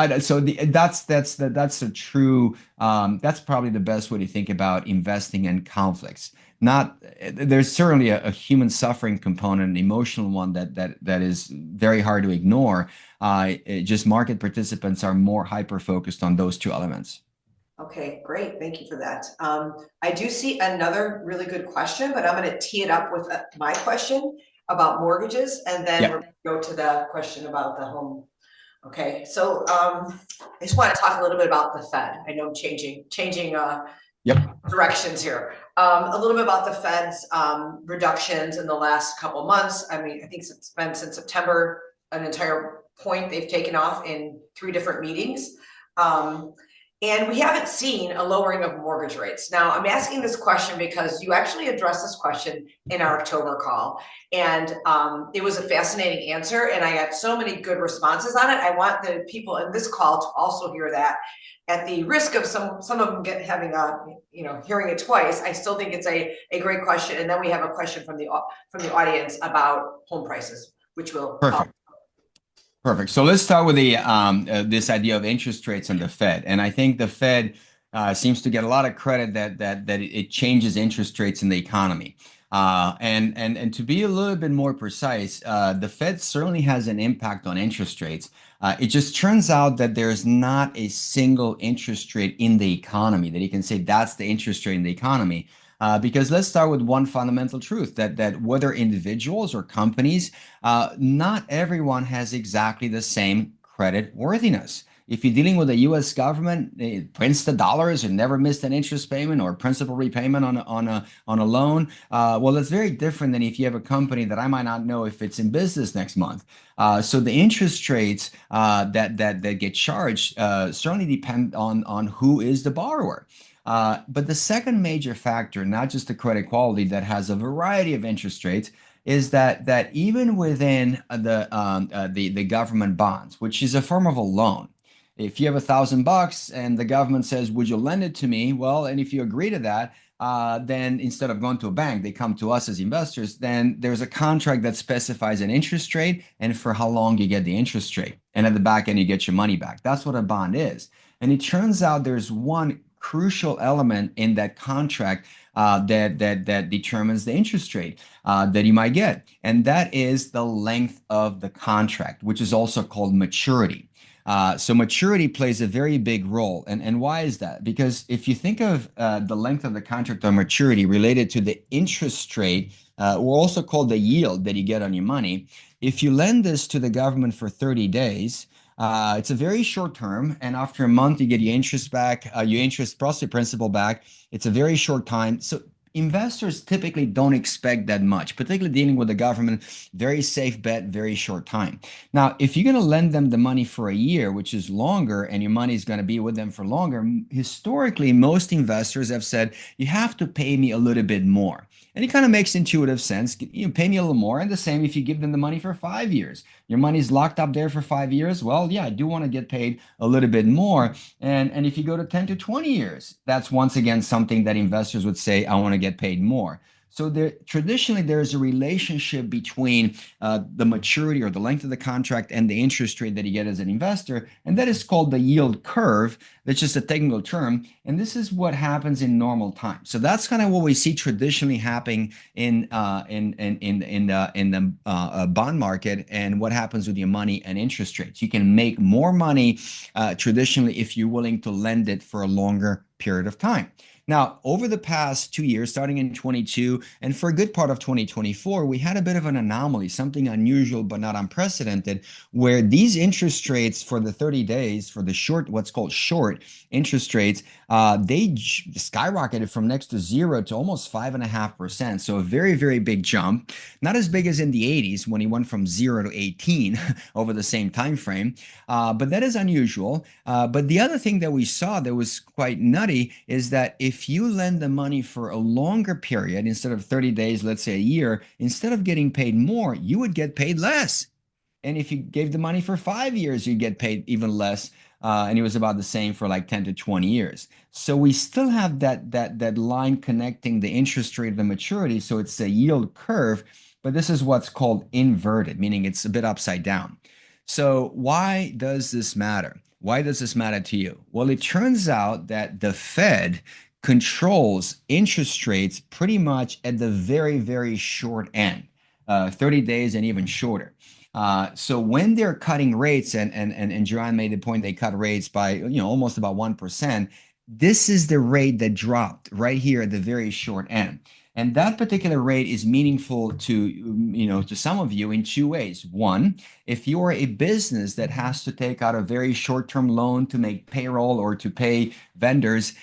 Speaker 3: a true that's probably the best way to think about investing in conflicts. Not there's certainly a human suffering component, an emotional one that is very hard to ignore. Just market participants are more hyper focused on those two elements.
Speaker 1: Okay, great. Thank you for that. I do see another really good question, but I'm going to tee it up with my question about mortgages, and then we're going to go to the question about the home. Okay, so I just want to talk a little bit about the Fed. I know I'm changing directions here. A little bit about the Fed's reductions in the last couple months. I mean, I think it's been since September, an entire point they've taken off in 3 different meetings. And we haven't seen a lowering of mortgage rates. Now, I'm asking this question because you actually addressed this question in our October call, and it was a fascinating answer, and I got so many good responses on it. I want the people in this call to also hear that. At the risk of some of them hearing it twice, I still think it's a great question. And then we have a question from the audience about home prices, which will
Speaker 3: Perfect. Perfect. So let's start with this idea of interest rates and the Fed. And I think the Fed seems to get a lot of credit that it changes interest rates in the economy. And to be a little bit more precise, the Fed certainly has an impact on interest rates. It just turns out that there's not a single interest rate in the economy that you can say that's the interest rate in the economy. Because let's start with one fundamental truth that whether individuals or companies, not everyone has exactly the same credit worthiness. If you're dealing with the U.S. government, it prints the dollars and never missed an interest payment or principal repayment on a loan. Well, that's very different than if you have a company that I might not know if it's in business next month. So the interest rates that get charged certainly depend on who is the borrower. But the second major factor, not just the credit quality that has a variety of interest rates, is that even within the government bonds, which is a form of a loan, if you have $1,000 and the government says, "Would you lend it to me?" Well, and if you agree to that, then instead of going to a bank, they come to us as investors. Then there's a contract that specifies an interest rate and for how long you get the interest rate, and at the back end you get your money back. That's what a bond is. And it turns out there's one crucial element in that contract that determines the interest rate that you might get, and that is the length of the contract, which is also called maturity. So maturity plays a very big role. And why is that? Because if you think of the length of the contract or maturity related to the interest rate, or also called the yield that you get on your money, if you lend this to the government for 30 days, it's a very short term, and after a month, you get your interest back, your interest plus your principal back. It's a very short time. So investors typically don't expect that much, particularly dealing with the government. Very safe bet, very short time. Now, if you're going to lend them the money for a year, which is longer, and your money is going to be with them for longer, historically, most investors have said, you have to pay me a little bit more. And it kind of makes intuitive sense. You pay me a little more. And the same if you give them the money for 5 years. Your money's locked up there for 5 years. Well, yeah, I do want to get paid a little bit more. And if you go to 10 to 20 years, that's once again something that investors would say, I want to get paid more. So traditionally, there's a relationship between the maturity or the length of the contract and the interest rate that you get as an investor, and that is called the yield curve. That's just a technical term, and this is what happens in normal time. So that's kind of what we see traditionally happening in the bond market, and what happens with your money and interest rates. You can make more money traditionally if you're willing to lend it for a longer period of time. Now, over the past 2 years, starting in 22 and for a good part of 2024, we had a bit of an anomaly, something unusual but not unprecedented, where these interest rates for the 30 days, for the short, what's called short interest rates, they skyrocketed from next to zero to almost 5.5%. So a very, very big jump. Not as big as in the 80s when he went from 0 to 18 over the same time frame, but that is unusual. But the other thing that we saw that was quite nutty is that if you lend the money for a longer period, instead of 30 days, let's say a year, instead of getting paid more, you would get paid less. And if you gave the money for 5 years, you'd get paid even less. And it was about the same for like 10 to 20 years. So we still have that line connecting the interest rate and the maturity. So it's a yield curve, but this is what's called inverted, meaning it's a bit upside down. So why does this matter? Why does this matter to you? Well, it turns out that the Fed controls interest rates pretty much at the very, very short end, 30 days and even shorter. So when they're cutting rates, and Joanne made the point, they cut rates by almost about 1%. This is the rate that dropped right here at the very short end. And that particular rate is meaningful to some of you in two ways. One, if you're a business that has to take out a very short-term loan to make payroll or to pay vendors,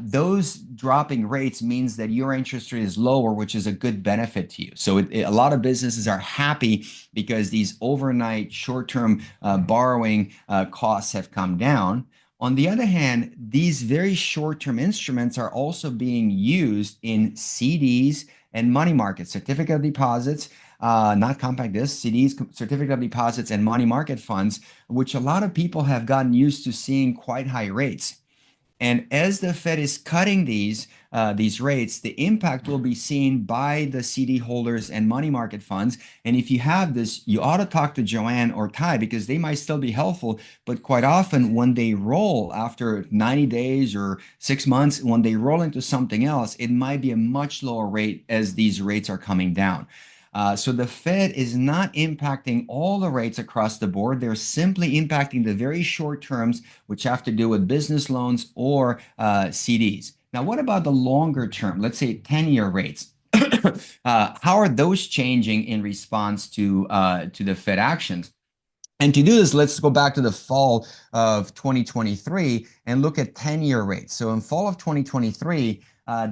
Speaker 3: those dropping rates means that your interest rate is lower, which is a good benefit to you. So a lot of businesses are happy because these overnight short-term borrowing costs have come down. On the other hand, these very short-term instruments are also being used in CDs and money market certificate of deposits, not compact discs, CDs, certificate of deposits, and money market funds, which a lot of people have gotten used to seeing quite high rates. And as the Fed is cutting these rates, the impact will be seen by the CD holders and money market funds. And if you have this, you ought to talk to Joanne or Ty because they might still be helpful. But quite often, when they roll after 90 days or 6 months, when they roll into something else, it might be a much lower rate as these rates are coming down. So the Fed is not impacting all the rates across the board. They're simply impacting the very short terms, which have to do with business loans or CDs. Now, what about the longer term? Let's say 10-year rates. How are those changing in response to the Fed actions? And to do this, let's go back to the fall of 2023 and look at 10-year rates. So in fall of 2023,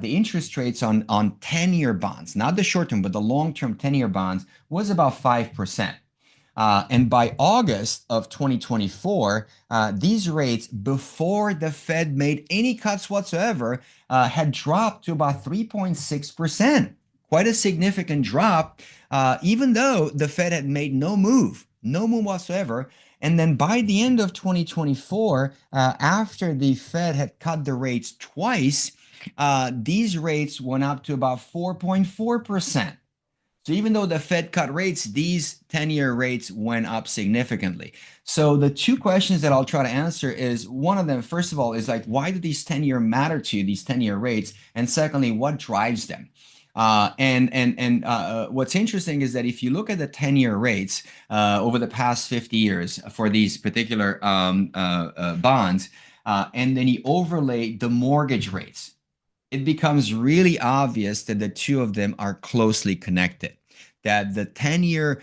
Speaker 3: the interest rates on 10-year bonds, not the short term, but the long-term 10-year bonds, was about 5%. And by August of 2024, these rates, before the Fed made any cuts whatsoever, had dropped to about 3.6%. Quite a significant drop, even though the Fed had made no move whatsoever. And then by the end of 2024, after the Fed had cut the rates twice, these rates went up to about 4.4%. So So even though the Fed cut rates, these 10-year rates went up significantly. So the two questions that I'll try to answer is one of them, first of all, is like, why do these 10-year matter to you, these 10-year rates? And secondly, what drives them? What's interesting is that if you look at the 10-year rates over the past 50 years for these particular bonds, and then you overlay the mortgage rates, it becomes really obvious that the two of them are closely connected. That the 10-year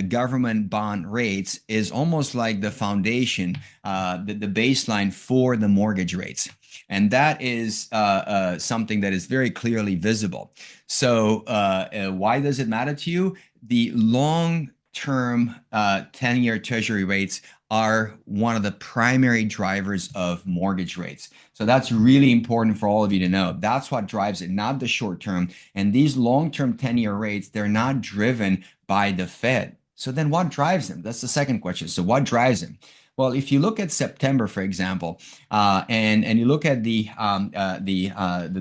Speaker 3: government bond rates is almost like the foundation, the baseline for the mortgage rates. And that is something that is very clearly visible. So why does it matter to you? The long-term 10-year Treasury rates are one of the primary drivers of mortgage rates. So that's really important for all of you to know. That's what drives it, not the short term. And these long-term 10-year rates, they're not driven by the Fed. So then what drives them? That's the second question. So what drives them? Well, if you look at September, for example, and you look at the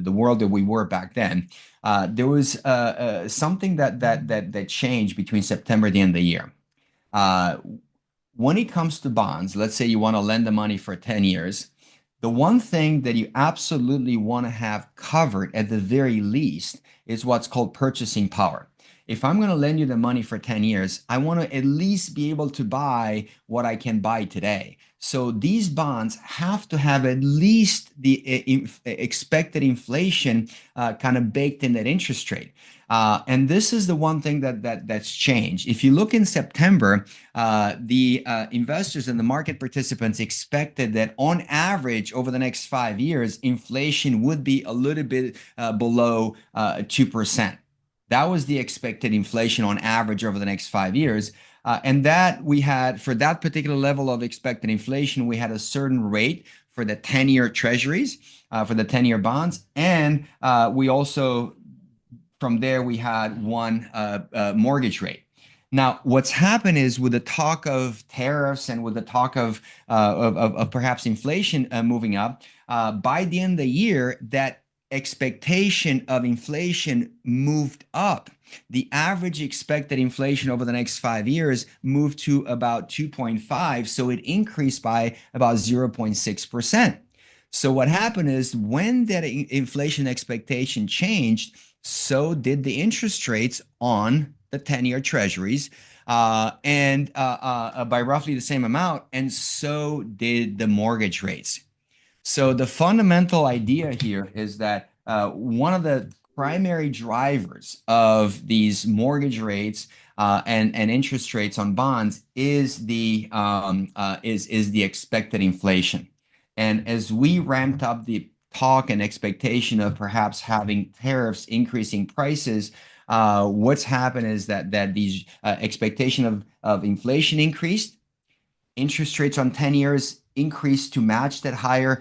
Speaker 3: world that we were back then, there was something that changed between September and the end of the year. When it comes to bonds, let's say you want to lend the money for 10 years, the one thing that you absolutely want to have covered at the very least is what's called purchasing power. If I'm going to lend you the money for 10 years, I want to at least be able to buy what I can buy today. So these bonds have to have at least the expected inflation kind of baked in that interest rate. And this is the one thing that's changed. If you look in September, the investors and the market participants expected that on average over the next 5 years, inflation would be a little bit below 2%. That was the expected inflation on average over the next 5 years. And that we had, for that particular level of expected inflation, we had a certain rate for the 10-year treasuries, for the 10-year bonds. And we also, from there, we had one mortgage rate. Now, what's happened is with the talk of tariffs and with the talk of perhaps inflation moving up, by the end of the year, that expectation of inflation moved up. The average expected inflation over the next 5 years moved to about 2.5, so it increased by about 0.6%. So what happened is when that inflation expectation changed, so did the interest rates on the 10-year treasuries, and by roughly the same amount, and so did the mortgage rates. So the fundamental idea here is that one of the primary drivers of these mortgage rates and interest rates on bonds is the expected inflation. And as we ramped up the talk and expectation of perhaps having tariffs increasing prices, what's happened is that these expectation of inflation increased, interest rates on 10 years increased to match that higher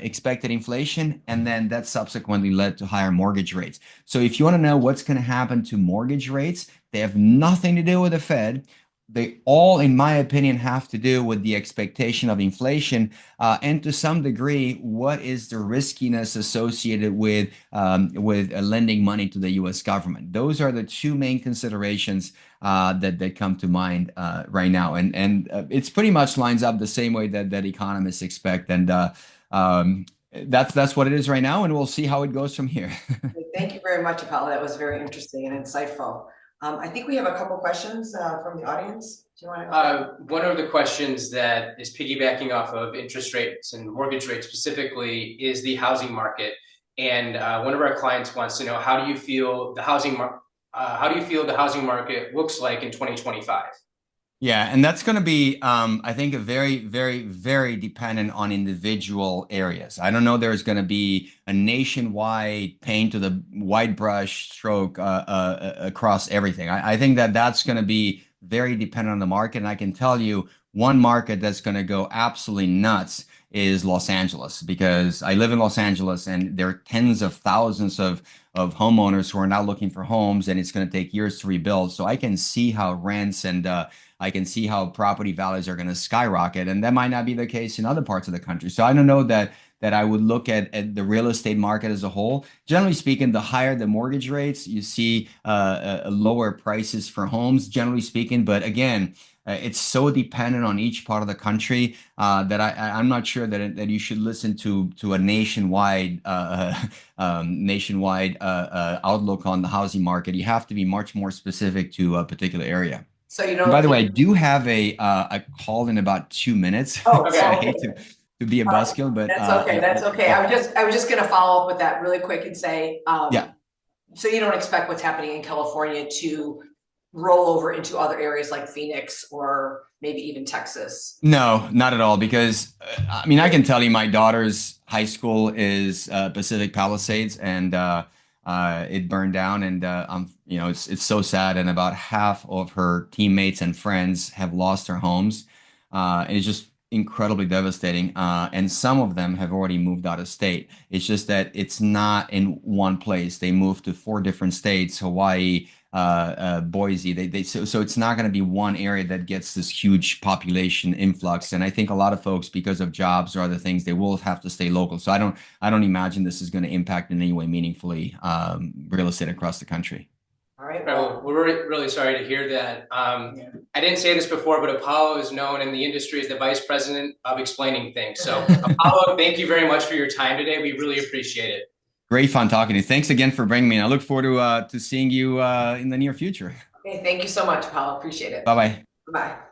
Speaker 3: expected inflation, and then that subsequently led to higher mortgage rates. So if you want to know what's going to happen to mortgage rates, they have nothing to do with the Fed. They all, in my opinion, have to do with the expectation of inflation, and to some degree, what is the riskiness associated with lending money to the U.S. government. Those are the two main considerations that come to mind right now, and it's pretty much lines up the same way that economists expect, and that's what it is right now, and we'll see how it goes from here.
Speaker 1: Thank you very much, Apollo. That was very interesting and insightful. I think we have a couple questions from the audience. Do you want to?
Speaker 2: One of the questions that is piggybacking off of interest rates and mortgage rates specifically is the housing market. And one of our clients wants to know, how do you feel the housing market looks like in 2025?
Speaker 3: Yeah, and that's going to be, I think, a very, very, very dependent on individual areas. I don't know there's going to be a nationwide paint to the white brush stroke across everything. I think that's going to be very dependent on the market. And I can tell you one market that's going to go absolutely nuts is Los Angeles, because I live in Los Angeles and there are tens of thousands of homeowners who are now looking for homes, and it's going to take years to rebuild. So I can see how rents and I can see how property values are going to skyrocket, and that might not be the case in other parts of the country. So I don't know that that I would look at the real estate market as a whole. Generally speaking, the higher the mortgage rates, you see lower prices for homes, generally speaking. But again, it's so dependent on each part of the country that I'm not sure that you should listen to a nationwide outlook on the housing market. You have to be much more specific to a particular area.
Speaker 1: So you
Speaker 3: And by
Speaker 1: don't
Speaker 3: the way, I
Speaker 1: think,
Speaker 3: do have a call in about 2 minutes,
Speaker 1: oh,
Speaker 3: so I
Speaker 2: Okay.
Speaker 3: hate to be a buzzkill, but
Speaker 1: that's okay, that's okay. I was just gonna follow up with that really quick and say,
Speaker 3: yeah.
Speaker 1: so you don't expect what's happening in California to roll over into other areas like Phoenix or maybe even Texas?
Speaker 3: No, not at all. Because I mean, I can tell you, my daughter's high school is Pacific Palisades, and it burned down, and it's so sad. And about half of her teammates and friends have lost their homes. And it's just incredibly devastating. And some of them have already moved out of state. It's just that it's not in one place. They moved to 4 different states: Hawaii, Boise. So it's not going to be one area that gets this huge population influx. And I think a lot of folks, because of jobs or other things, they will have to stay local. So I don't imagine this is going to impact in any way meaningfully real estate across the country.
Speaker 1: All right,
Speaker 2: Well, we're really sorry to hear that. I didn't say this before, but Apollo is known in the industry as the vice president of explaining things. So Apollo, thank you very much for your time today. We really appreciate it.
Speaker 3: Great fun talking to you. Thanks again for bringing me in. I look forward to seeing you in the near future.
Speaker 1: okay, thank you so much, Paul, appreciate it.
Speaker 3: Bye bye.
Speaker 1: Bye.